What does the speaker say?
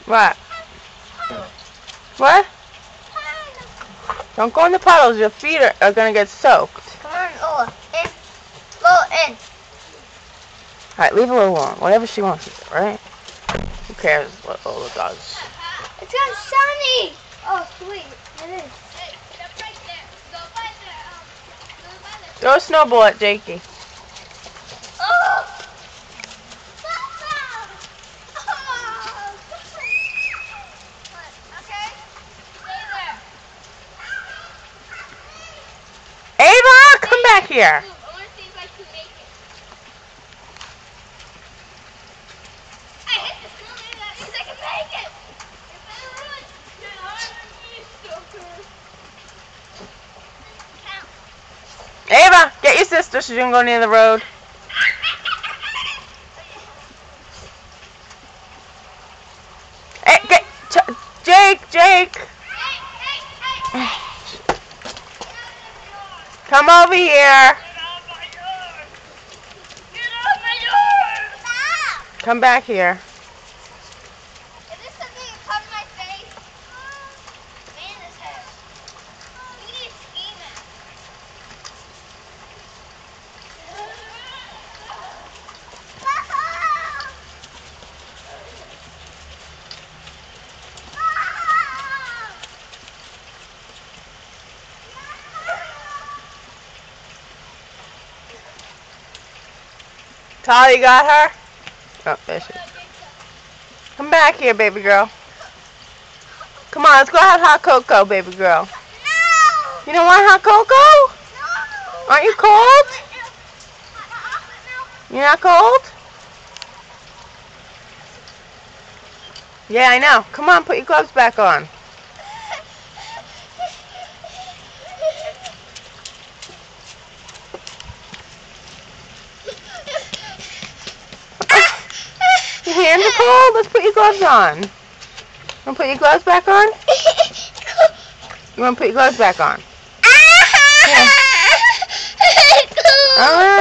What? What? Don't go in the puddles. Your feet are going to get soaked. Come on, Lola. In. Lola, in. Alright, leave her alone. Whatever she wants to do, right? Who cares what Lola does? It's got sunny. Oh, sweet. It is. Throw a snowball at Jakey. Oh! Ava, come back here. I want to see if I can make it. I hit the snowman, that means I can make it. If I run, you're harder than me, Ava, get your sister so she doesn't go near the road. Hey, Jake. Come over here. Come back here. Is this something that covers my face? Man, this hurts. You need a ski mask. Tali, you got her? Oh, there she is. Come back here, baby girl. Come on, let's go have hot cocoa, baby girl. No! You don't want hot cocoa? No! Aren't you cold? You're not cold? Yeah, I know. Come on, put your gloves back on. Your hands are cold? Let's put your gloves on. You want to put your gloves back on? You want to put your gloves back on? Yeah. All right.